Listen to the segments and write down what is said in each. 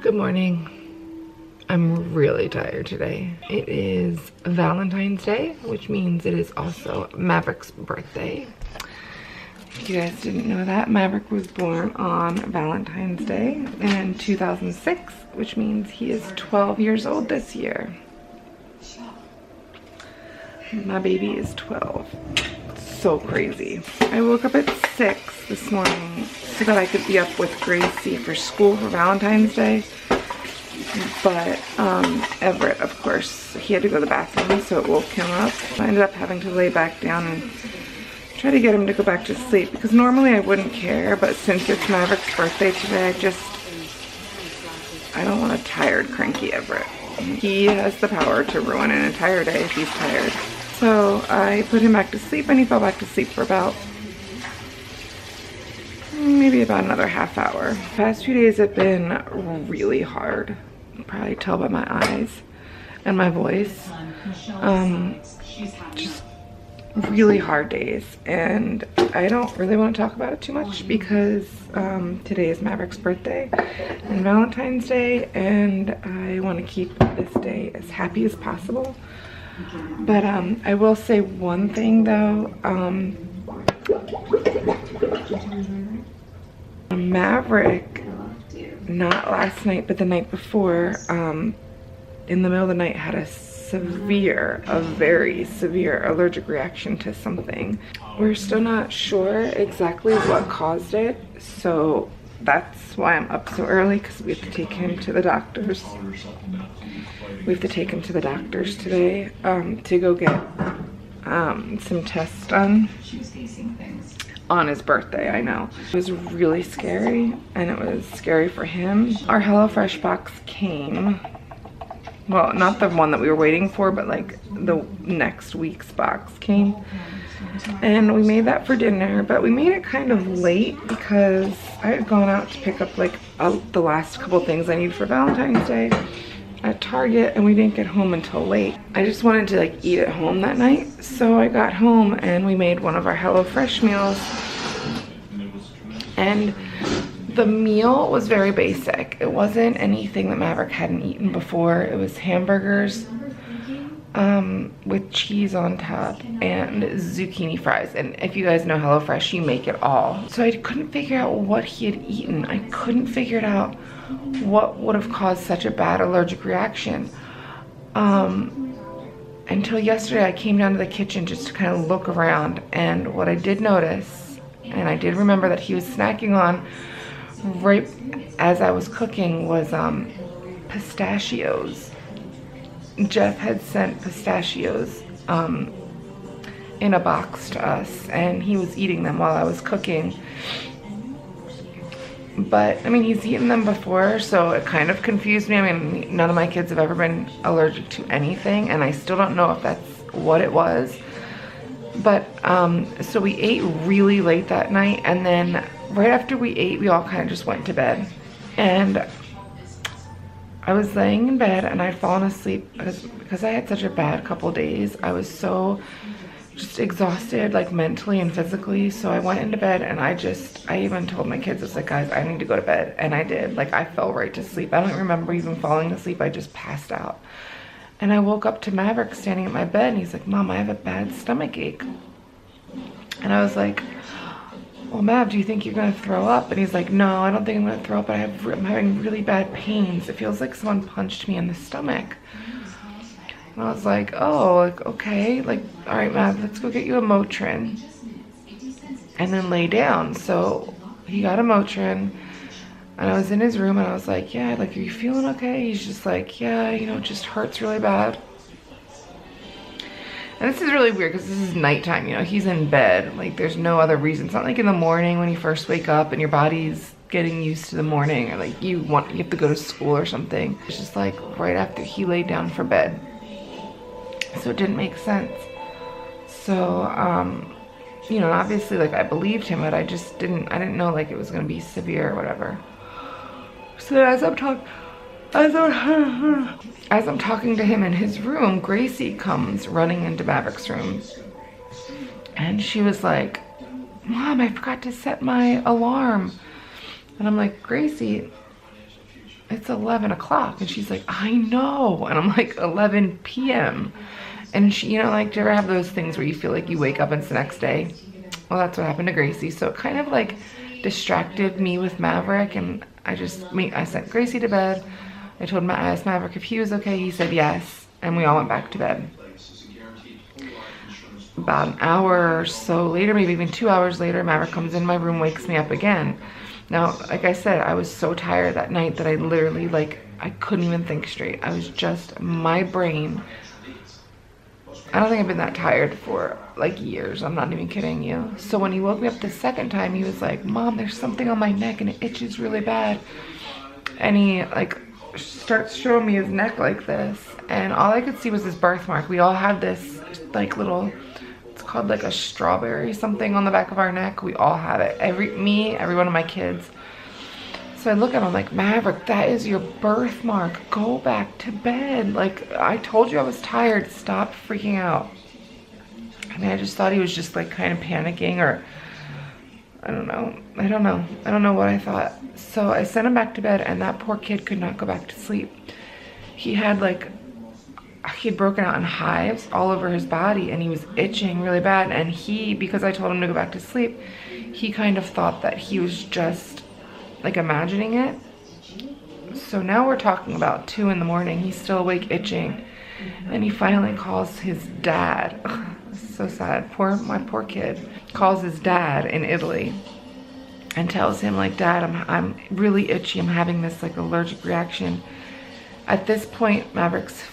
Good morning. I'm really tired today. It is Valentine's Day, which means it is also Mavericks' birthday. If you guys didn't know that, Maverick was born on Valentine's Day in 2006, which means he is 12 years old this year. My baby is 12. So crazy. I woke up at 6 this morning so that I could be up with Gracie for school for Valentine's Day. But Everett, of course, he had to go to the bathroom, so it woke him up. I ended up having to lay back down and try to get him to go back to sleep, because normally I wouldn't care, but since it's Maverick's birthday today, I don't want a tired, cranky Everett. He has the power to ruin an entire day if he's tired. So I put him back to sleep, and he fell back to sleep for maybe about another half hour. The past few days have been really hard. You can probably tell by my eyes and my voice. Just really hard days, and I don't really want to talk about it too much because today is Maverick's birthday and Valentine's Day, and I want to keep this day as happy as possible. But I will say one thing though. Maverick, not last night but the night before, in the middle of the night had a very severe allergic reaction to something. We're still not sure exactly what caused it, so that's why I'm up so early, because we have to take him to the doctors. We have to take him to the doctors today to go get some tests done on his birthday. I know. It was really scary, and it was scary for him. Our HelloFresh box came. Well, not the one that we were waiting for, but like the next week's box came. And we made that for dinner, but we made it kind of late because I had gone out to pick up like the last couple things I need for Valentine's Day at Target, and we didn't get home until late. I just wanted to like eat at home that night, so I got home and we made one of our HelloFresh meals. And the meal was very basic. It wasn't anything that Maverick hadn't eaten before. It was hamburgers with cheese on top and zucchini fries. And if you guys know HelloFresh, you make it all. So I couldn't figure out what he had eaten. I couldn't figure it out what would have caused such a bad allergic reaction. Until yesterday, I came down to the kitchen just to kind of look around, and what I did notice, and I did remember that he was snacking on right as I was cooking, was pistachios. Jeff had sent pistachios in a box to us, and he was eating them while I was cooking. But I mean, he's eaten them before, so it kind of confused me. I mean, none of my kids have ever been allergic to anything, and I still don't know if that's what it was. But so we ate really late that night, and then right after we ate, we all kind of just went to bed. And I was laying in bed, and I'd fallen asleep because I had such a bad couple days. I was so just exhausted, like mentally and physically. So I went into bed, and I even told my kids, I was like, guys, I need to go to bed. And I did. Like, I fell right to sleep. I don't remember even falling asleep. I just passed out. And I woke up to Maverick standing at my bed, and he's like, Mom, I have a bad stomach ache. And I was like, well, Mav, do you think you're gonna throw up? And he's like, no, I don't think I'm gonna throw up, but I'm having really bad pains. It feels like someone punched me in the stomach. And I was like, oh, like, okay, like, all right, Mav, let's go get you a Motrin and then lay down. So he got a Motrin, and I was in his room, and I was like, yeah, like, are you feeling okay? He's just like, yeah, you know, it just hurts really bad. And this is really weird because this is nighttime, you know, he's in bed. Like, there's no other reason. It's not like in the morning when you first wake up and your body's getting used to the morning, or like you have to go to school or something. It's just like right after he laid down for bed. So it didn't make sense. So, you know, obviously, like, I believed him, but I didn't know, like, it was gonna be severe or whatever. So as I'm talking to him in his room, Gracie comes running into Maverick's room, and she was like, Mom, I forgot to set my alarm. And I'm like, Gracie, it's 11 o'clock. And she's like, I know. And I'm like, 11 p.m. And she, you know, like, do you ever have those things where you feel like you wake up and it's the next day? Well, that's what happened to Gracie. So it kind of like distracted me with Maverick, and I sent Gracie to bed. I asked Maverick if he was okay. He said yes, and we all went back to bed. About an hour or so later, maybe even 2 hours later, Maverick comes in my room, wakes me up again. Now, like I said, I was so tired that night that I literally, like, I couldn't even think straight. I was just, my brain, I don't think I've been that tired for like years. I'm not even kidding you. So when he woke me up the second time, he was like, Mom, there's something on my neck and it itches really bad. And he like starts showing me his neck like this. And all I could see was this birthmark. We all have this like little, it's called like a strawberry something on the back of our neck. We all have it. Every one of my kids. So I look at him, I'm like, Maverick, that is your birthmark. Go back to bed. Like, I told you I was tired. Stop freaking out. I mean, I just thought he was just like kind of panicking, or I don't know. I don't know what I thought. So I sent him back to bed, and that poor kid could not go back to sleep. He had broken out in hives all over his body, and he was itching really bad. And because I told him to go back to sleep, he kind of thought that he was just like imagining it. So now we're talking about 2 in the morning. He's still awake, itching, and he finally calls his dad. Ugh, so sad. My poor kid calls his dad in Italy and tells him, like, Dad, I'm really itchy. I'm having this like allergic reaction. At this point, Maverick's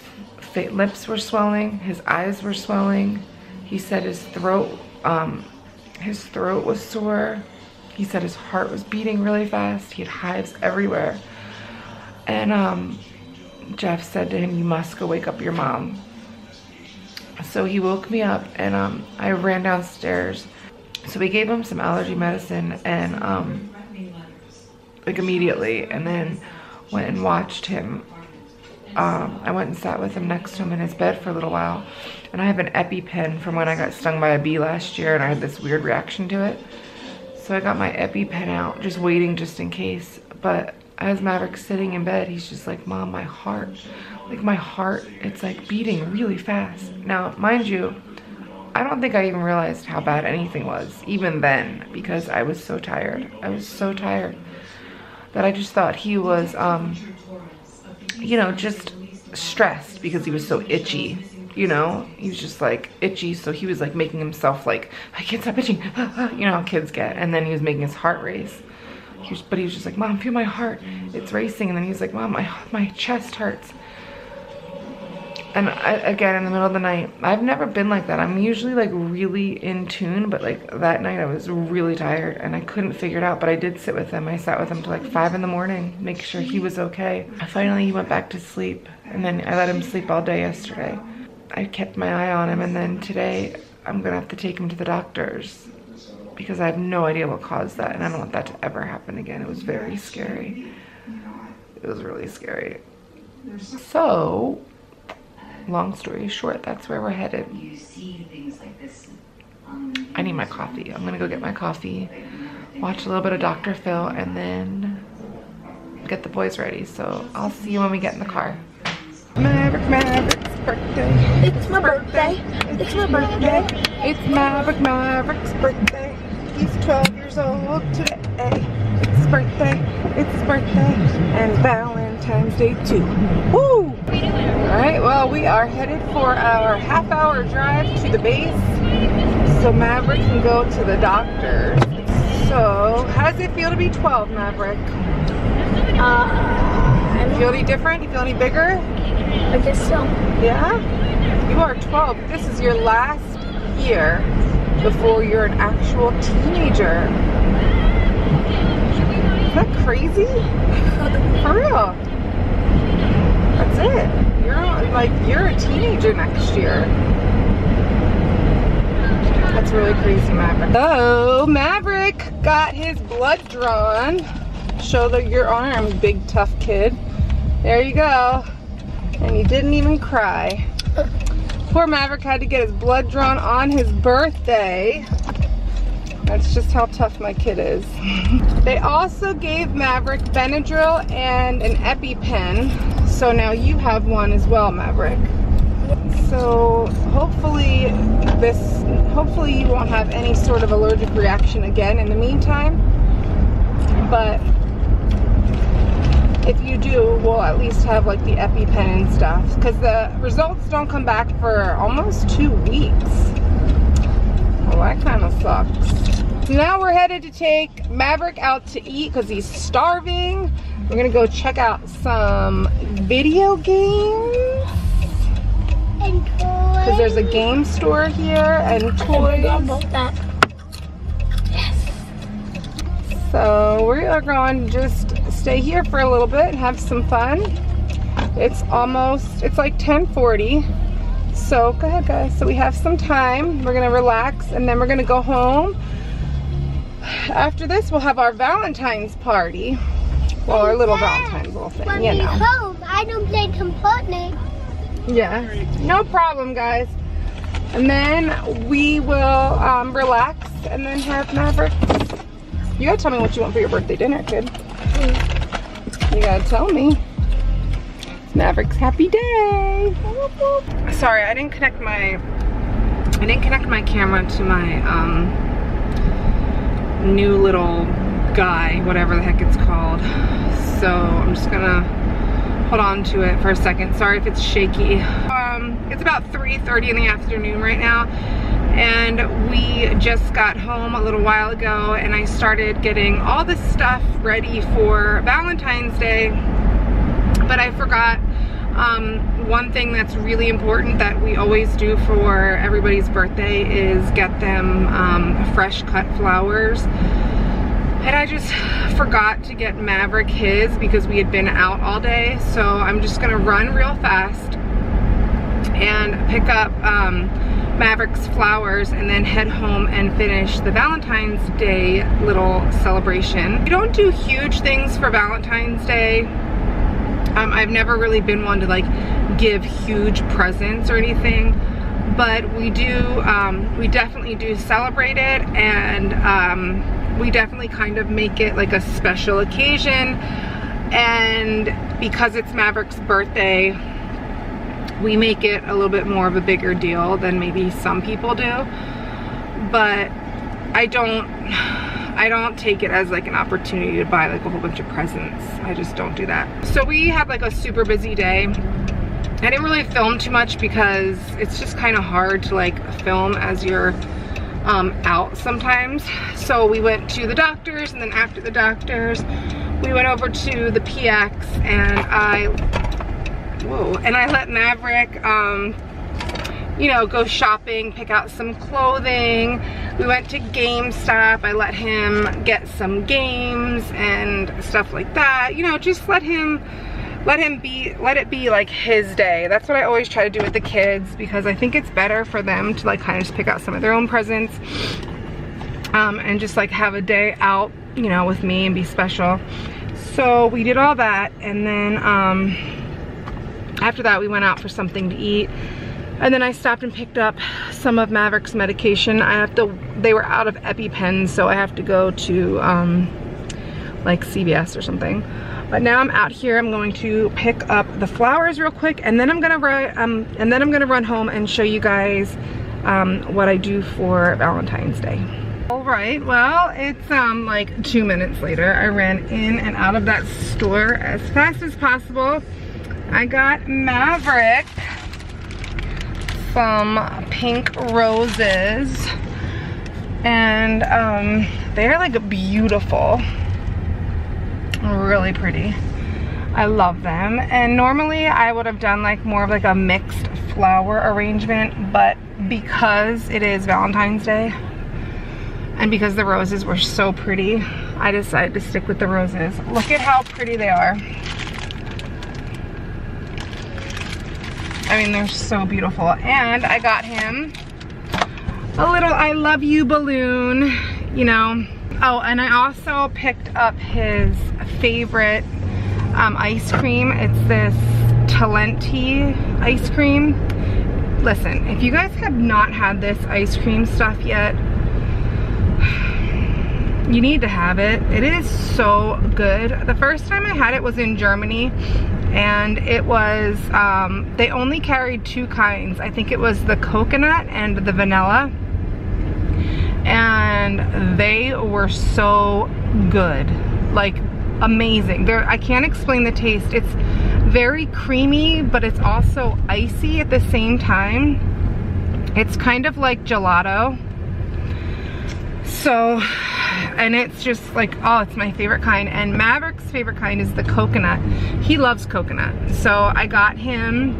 lips were swelling, his eyes were swelling. He said his throat was sore. He said his heart was beating really fast. He had hives everywhere. And Jeff said to him, you must go wake up your mom. So he woke me up, and I ran downstairs. So we gave him some allergy medicine, and like immediately, and then went and watched him. I went and sat with him next to him in his bed for a little while. And I have an EpiPen from when I got stung by a bee last year, and I had this weird reaction to it. So I got my EpiPen out, just waiting just in case. But as Maverick's sitting in bed, he's just like, Mom, my heart, it's like beating really fast. Now, mind you, I don't think I even realized how bad anything was, even then, because I was so tired. I was so tired that I just thought he was, you know, just stressed because he was so itchy. You know, he was just like itchy, so he was like making himself like, I can't stop itching, you know how kids get. And then he was making his heart race. But he was just like, Mom, feel my heart, it's racing. And then he was like, Mom, my chest hurts. And again, in the middle of the night, I've never been like that. I'm usually like really in tune, but like that night I was really tired and I couldn't figure it out. But I did sit with him. I sat with him till like 5 in the morning, make sure he was okay. Finally, he went back to sleep, and then I let him sleep all day yesterday. I kept my eye on him, and then today I'm gonna have to take him to the doctors because I have no idea what caused that, and I don't want that to ever happen again. It was very scary. It was really scary. So, long story short, that's where we're headed. I need my coffee. I'm gonna go get my coffee, watch a little bit of Dr. Phil, and then get the boys ready. So I'll see you when we get in the car. Mavericks birthday. It's my birthday. It's my birthday. It's Mavericks birthday. He's 12 years old today. It's his birthday. It's his birthday. And Valentines Day too. Woo! Alright, well, we are headed for our half-hour drive to the base so Maverick can go to the doctor. So, how does it feel to be 12, Maverick? You feel any different? You feel any bigger? I guess so. Yeah? You are 12. This is your last year before you're an actual teenager. Is that crazy? For real. That's it. You're a teenager next year. That's really crazy, Maverick. So, Maverick got his blood drawn. Show your arm, big tough kid. There you go. And he didn't even cry. Poor Maverick had to get his blood drawn on his birthday. That's just how tough my kid is. They also gave Maverick Benadryl and an EpiPen. So now you have one as well, Maverick. So hopefully you won't have any sort of allergic reaction again in the meantime. But if you do, we'll at least have like the EpiPen and stuff, because the results don't come back for almost 2 weeks. Well, that kind of sucks. Now we're headed to take Maverick out to eat because he's starving. We're gonna go check out some video games. And toys. Because there's a game store here and toys. Yes. So we are going to just stay here for a little bit and have some fun. It's like 10:40. So go ahead, guys. So we have some time. We're gonna relax and then we're gonna go home. After this, we'll have our Valentine's party. Well, our little Valentine's little thing, When you we know. home, I don't play component. Yeah, no problem, guys. And then we will relax and then have Maverick. You gotta tell me what you want for your birthday dinner, kid. You gotta tell me. It's Maverick's happy day. Sorry, I didn't connect my camera to my new little guy, whatever the heck it's called. So I'm just gonna hold on to it for a second. Sorry if it's shaky. It's about 3:30 in the afternoon right now, and we just got home a little while ago, and I started getting all this stuff ready for Valentine's Day, but I forgot one thing that's really important that we always do for everybody's birthday is get them fresh cut flowers. And I just forgot to get Maverick his because we had been out all day. So I'm just gonna run real fast and pick up Maverick's flowers and then head home and finish the Valentine's Day little celebration. We don't do huge things for Valentine's Day. I've never really been one to like give huge presents or anything, but we do, we definitely do celebrate it, and we definitely kind of make it like a special occasion. And because it's Maverick's birthday, we make it a little bit more of a bigger deal than maybe some people do. But I don't take it as like an opportunity to buy like a whole bunch of presents. I just don't do that. So we had like a super busy day. I didn't really film too much because it's just kind of hard to like film as you're out sometimes. So we went to the doctors, and then after the doctors we went over to the PX, and I let Maverick you know, go shopping, pick out some clothing. We went to GameStop. I let him get some games and stuff like that. You know, just let it be like his day. That's what I always try to do with the kids, because I think it's better for them to like kind of just pick out some of their own presents and just like have a day out, you know, with me and be special. So we did all that, and then after that we went out for something to eat, and then I stopped and picked up some of Maverick's medication. They were out of EpiPens, so I have to go to like CVS or something. But now I'm out here. I'm going to pick up the flowers real quick, and then I'm gonna run home and show you guys what I do for Valentine's Day. All right, well, it's like 2 minutes later. I ran in and out of that store as fast as possible. I got Maverick some pink roses, and they're like beautiful. Really pretty. I love them. And normally I would have done like more of like a mixed flower arrangement, but because it is Valentine's Day and because the roses were so pretty, I decided to stick with the roses. Look at how pretty they are. I mean, they're so beautiful. And I got him a little I love you balloon, you know. Oh, and I also picked up his favorite ice cream. It's this Talenti ice cream. Listen, if you guys have not had this ice cream stuff yet, You need to have it. It is so good. The first time I had it was in Germany, and it was, they only carried 2 kinds. I think it was the coconut and the vanilla. And they were so good. Like, amazing. I can't explain the taste. It's very creamy, but it's also icy at the same time. It's kind of like gelato. So, and it's just like, oh, it's my favorite kind. And Maverick's favorite kind is the coconut. He loves coconut. So I got him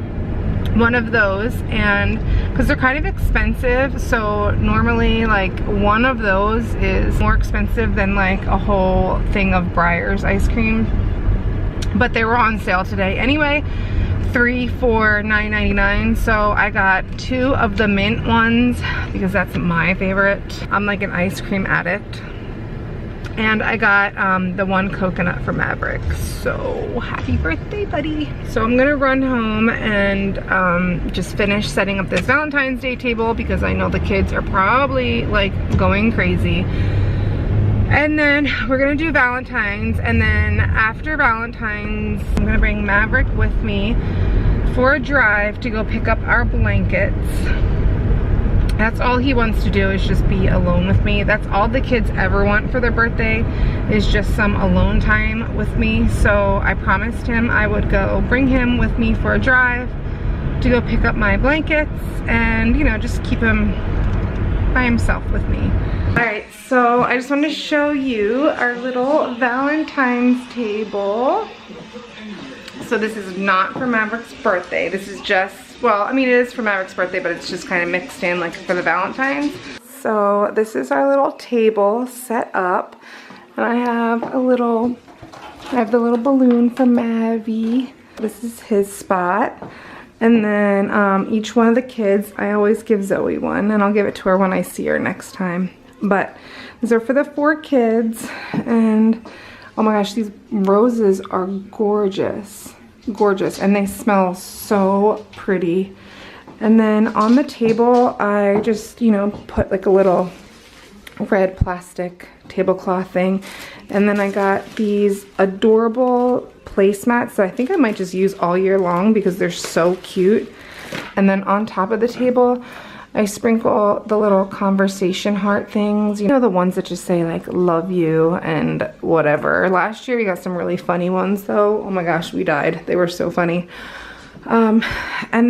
one of those, and because they're kind of expensive, so normally like one of those is more expensive than like a whole thing of Breyer's ice cream, but they were on sale today anyway. 3 for $9.99. So I got 2 of the mint ones because that's my favorite. I'm like an ice cream addict. And I got the 1 coconut for Maverick. So happy birthday, buddy. So I'm gonna run home and just finish setting up this Valentine's Day table because I know the kids are probably like going crazy. And then we're gonna do Valentine's, and then after Valentine's, I'm gonna bring Maverick with me for a drive to go pick up our blankets. That's all he wants to do, is just be alone with me. That's all the kids ever want for their birthday, is just some alone time with me. So I promised him I would go bring him with me for a drive to go pick up my blankets and, you know, just keep him by himself with me. Alright, so I just wanted to show you our little Valentine's table. So this is not for Maverick's birthday. This is just, well, I mean, it is for Maverick's birthday, but it's just kind of mixed in like for the Valentine's. So this is our little table set up. And I have the little balloon for Mavy. This is his spot. And then each one of the kids, I always give Zoe one, and I'll give it to her when I see her next time. But these are for the 4 kids, and oh my gosh, these roses are gorgeous. Gorgeous, and they smell so pretty. And then on the table, I just, you know, put like a little red plastic tablecloth thing. And then I got these adorable placemats that I think I might just use all year long because they're so cute. And then on top of the table, I sprinkle the little conversation heart things, you know, the ones that just say like love you and whatever. Last year we got some really funny ones though. Oh my gosh, we died. They were so funny. And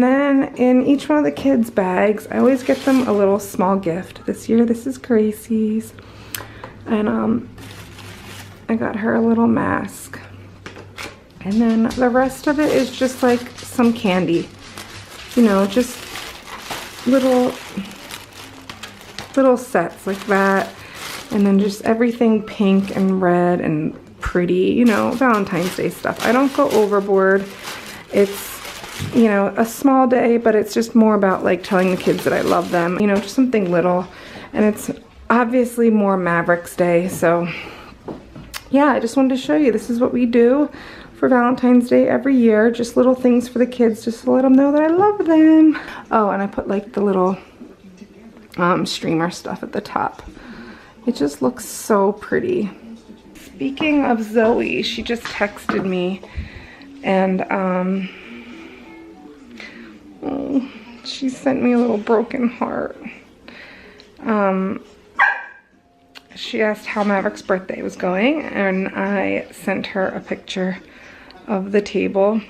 then in each one of the kids' bags, I always get them a little small gift. This year this is Gracie's, and I got her a little mask. And then the rest of it is just like some candy, you know, just little sets like that. And then just everything pink and red and pretty, you know, Valentine's Day stuff. I don't go overboard. It's, you know, a small day, but it's just more about like telling the kids that I love them, you know, just something little. And it's obviously more Mavericks Day, so yeah, I just wanted to show you. This is what we do for Valentine's Day every year. Just little things for the kids just to let them know that I love them. Oh, and I put like the little streamer stuff at the top. It just looks so pretty. Speaking of Zoe, she just texted me, and oh, she sent me a little broken heart. She asked how Maverick's birthday was going, and I sent her a picture of the table.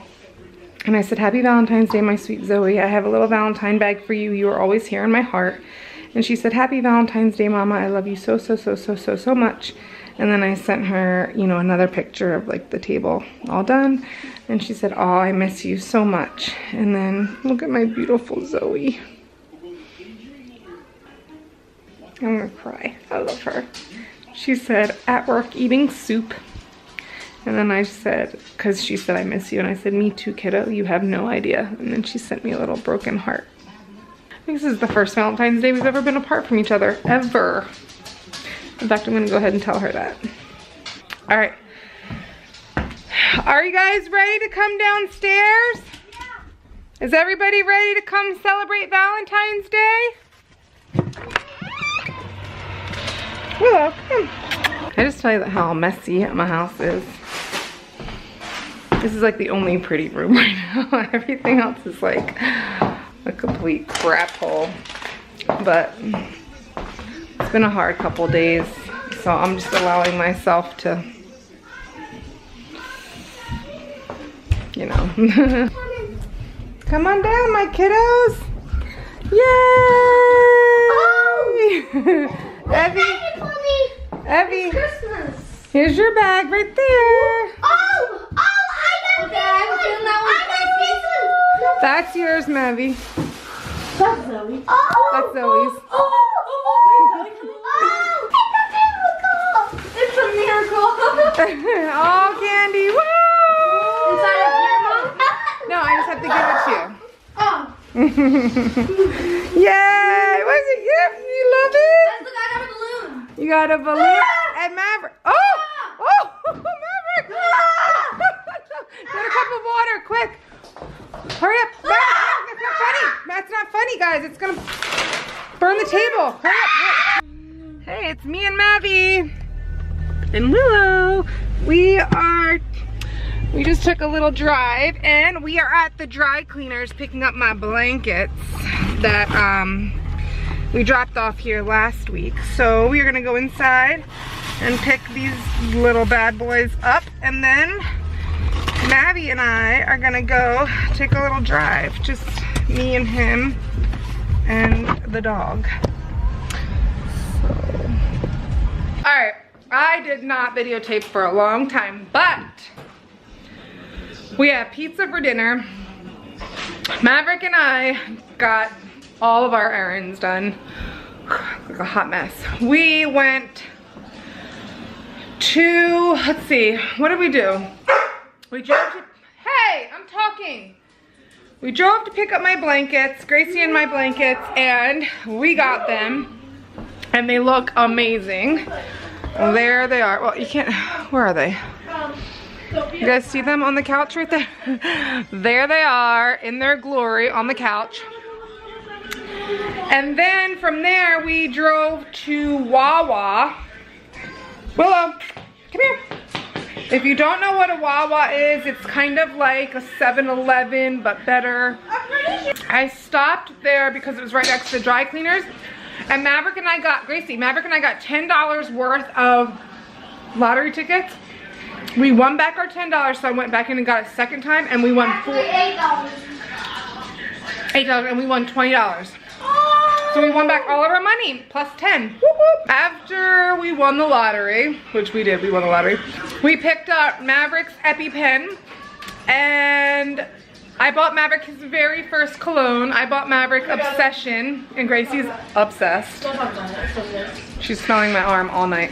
And I said, happy Valentine's Day, my sweet Zoe. I have a little Valentine bag for you. You are always here in my heart. And she said, happy Valentine's Day, Mama. I love you so, so, so, so, so, so much. And then I sent her, you know, another picture of like the table all done. And she said, oh, I miss you so much. And then look at my beautiful Zoe. I'm gonna cry. I love her. She said, at work eating soup. And then I said, because she said, I miss you. And I said, me too, kiddo. You have no idea. And then she sent me a little broken heart. I think this is the first Valentine's Day we've ever been apart from each other. Ever. In fact, I'm going to go ahead and tell her that. All right. Are you guys ready to come downstairs? Yeah. Is everybody ready to come celebrate Valentine's Day? Willow, come. I just tell you how messy my house is. This is like the only pretty room right now. Everything else is like a complete crap hole. But it's been a hard couple days, so I'm just allowing myself to, you know. Come on down, my kiddos. Yay! Evie, Evie, here's your bag right there. That's yours, Mavy. That's Zoe. That's Zoe's. It's a miracle. Oh, candy! Woo! Inside of your mom? No, I just have to give it to you. Oh. Yay! What's it? Yep, you love it? Look, I got a balloon. You got a balloon and Maverick. Oh! Oh! Maverick! Get a cup of water, quick! Hurry up! Maverick, that's not funny! That's not funny, guys. It's gonna burn the table. Hurry up! Hey, it's me and Mavy. And Willow. We just took a little drive and we are at the dry cleaners picking up my blankets that we dropped off here last week. So we are gonna go inside and pick these little bad boys up, and then Mavy and I are gonna go take a little drive, just me and him and the dog. So. All right, I did not videotape for a long time, but we have pizza for dinner. Maverick and I got all of our errands done. Like a hot mess. We went to, let's see, what did we do? We drove to, hey, I'm talking. We drove to pick up my blankets, Gracie and my blankets, and we got them. And they look amazing. There they are. Well, you can't, where are they? You guys see them on the couch right there? There they are in their glory on the couch. And then from there we drove to Wawa. Willow, come here. If you don't know what a Wawa is, it's kind of like a 7-Eleven, but better. I stopped there because it was right next to dry cleaners. And Maverick and I got $10 worth of lottery tickets. We won back our $10, so I went back in and got it a second time, and we won $8 and we won $20. So we won back all of our money, plus 10. Whoop, whoop. After we won the lottery, which we did, we won the lottery, we picked up Maverick's EpiPen, and I bought Maverick his very first cologne. I bought Maverick Obsession, and Gracie's obsessed. She's smelling my arm all night.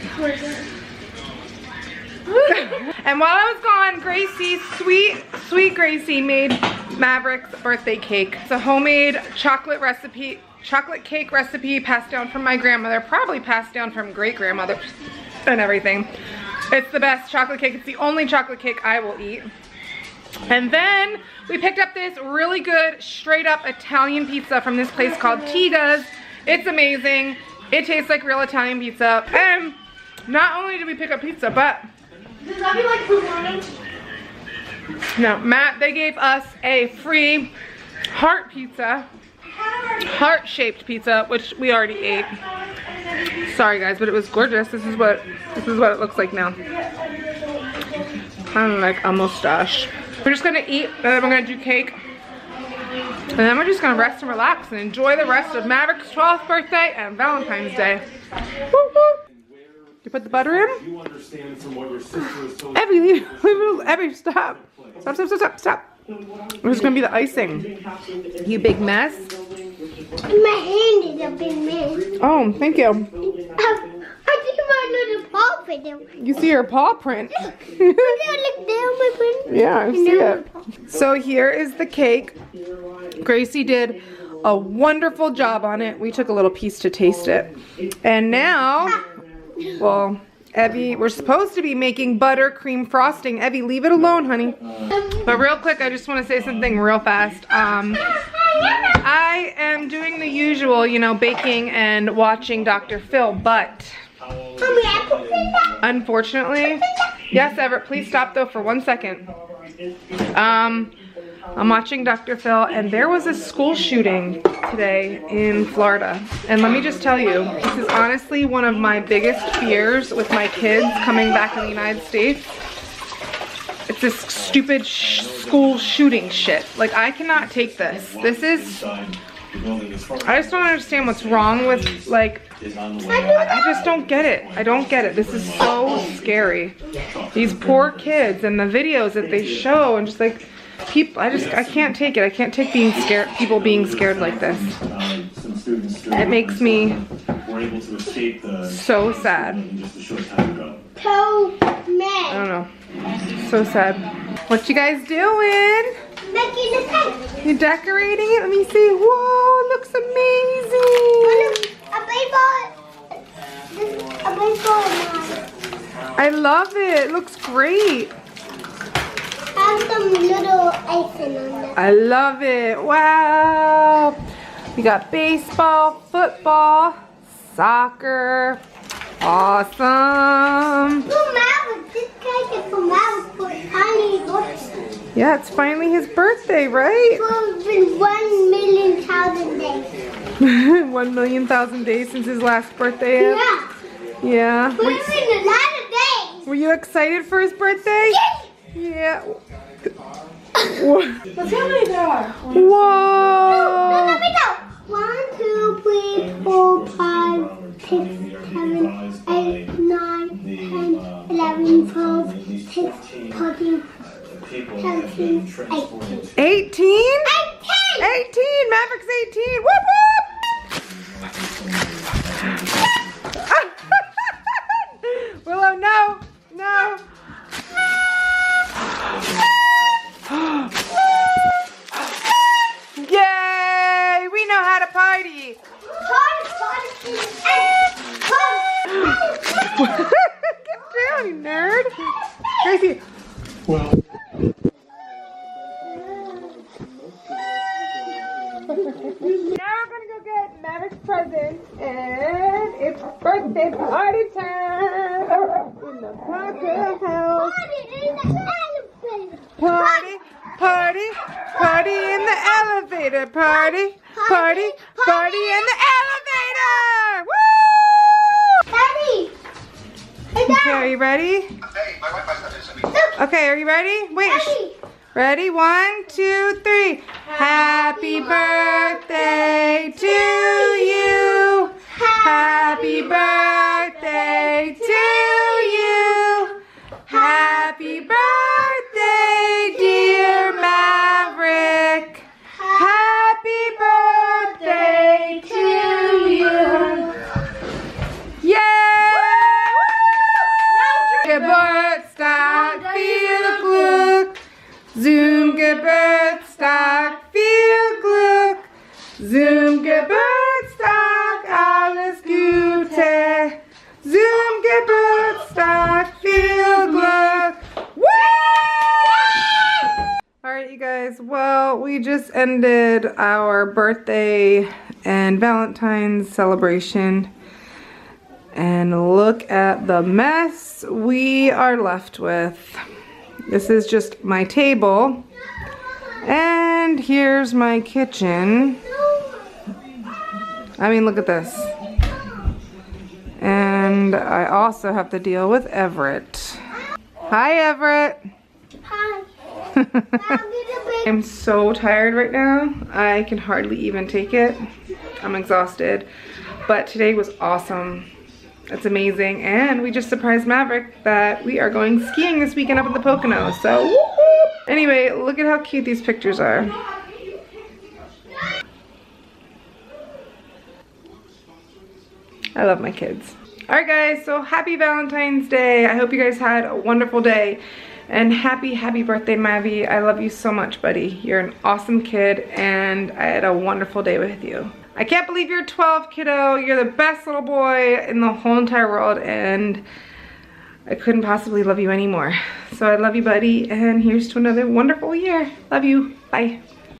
And while I was gone, Gracie, sweet Gracie, made Maverick's birthday cake. It's a homemade chocolate cake recipe passed down from my grandmother, probably passed down from great-grandmother and everything. It's the best chocolate cake. It's the only chocolate cake I will eat. And then we picked up this really good straight up Italian pizza from this place called Tiga's. It's amazing. It tastes like real Italian pizza. And not only did we pick up pizza, but does that be like pepperoni? no, they gave us a free heart pizza, heart-shaped pizza, which we already ate. Sorry guys, but it was gorgeous. This is what it looks like now. Kind of like a mustache. We're just gonna eat, and then we're gonna do cake. And then we're just gonna rest and relax and enjoy the rest of Maverick's 12th birthday and Valentine's Day. Woo woo. You put the butter in? You understand from what your sister is so Evie, Evie, stop. Stop. This is gonna be the icing. You big mess. My hand is a big mess. Oh, thank you. I think my little paw print. You see your paw print. Look down my print. Yeah, I see it. So here is the cake. Gracie did a wonderful job on it. We took a little piece to taste it. And now, well, Evie, we're supposed to be making buttercream frosting. Evie, leave it alone, honey. But real quick, I just want to say something real fast. I am doing the usual, you know, baking and watching Dr. Phil, but Mommy, I put that. Unfortunately. Yes, Everett, please stop though for 1 second. I'm watching Dr. Phil, and there was a school shooting today in Florida. And let me just tell you, this is honestly one of my biggest fears with my kids coming back in the United States. It's this stupid school shooting shit. Like, I cannot take this. This is, I just don't understand what's wrong with, like, I just don't get it. I don't get it. This is so scary. These poor kids and the videos that they show, and just like, people, I can't take it. I can't take being scared, people being scared like this. It makes me so sad. So mad. I don't know. So sad. What you guys doing? Making the cake. You decorating it? Let me see. Whoa, it looks amazing. A baseball. I love it. It looks great. Have some little icing on it. I love it. Wow. We got baseball, football, soccer. Awesome. For Maverick, this cake is for Maverick for tiny birthday. Yeah, it's finally his birthday, right? For it's been 1,000,000 days. 1,000,000 days since his last birthday. Yeah. Yeah. But it's been a lot of days. Were you excited for his birthday? Yeah. Let's how many there are. Whoa. No, 1, 2, 3, 4, 5, 6, 7, 8, 9, 10, 11, 12, 13, 14, 17, 18. 18? 18! Mavericks 18! Whoop whoop! Willow, no! No! Yay! We know how to party! Get down, you nerd! Gracie! Well, Now we're gonna go get Maverick's present, and it's birthday party time in the Parker house. Party, party, party in the elevator. Party, party, party in the elevator. Woo! Daddy! Hey, Okay, are you ready? Okay, are you ready? Wait. Daddy! Ready? 1, 2, 3. Happy birthday to you. Happy birthday to you. Happy birthday, dear Maverick. Happy birthday to you. Yay! Geburtstag, viel Glück. Zum Geburtstag, viel Glück. Zum Geburtstag, alles Gute. Zum Geburtstag, viel Glück. Woo! Alright, you guys, well, we just ended our birthday and Valentine's celebration. And look at the mess we are left with. This is just my table. And here's my kitchen. I mean, look at this. And I also have to deal with Everett. Hi, Everett. Hi. I'm so tired right now. I can hardly even take it. I'm exhausted. But today was awesome. It's amazing. And we just surprised Maverick that we are going skiing this weekend up in the Poconos. So, woo-hoo. Anyway, look at how cute these pictures are. I love my kids. Alright guys, so happy Valentine's Day. I hope you guys had a wonderful day. And happy birthday, Mavy. I love you so much, buddy. You're an awesome kid, and I had a wonderful day with you. I can't believe you're 12, kiddo. You're the best little boy in the whole entire world, and I couldn't possibly love you anymore. So I love you, buddy, and here's to another wonderful year. Love you. Bye.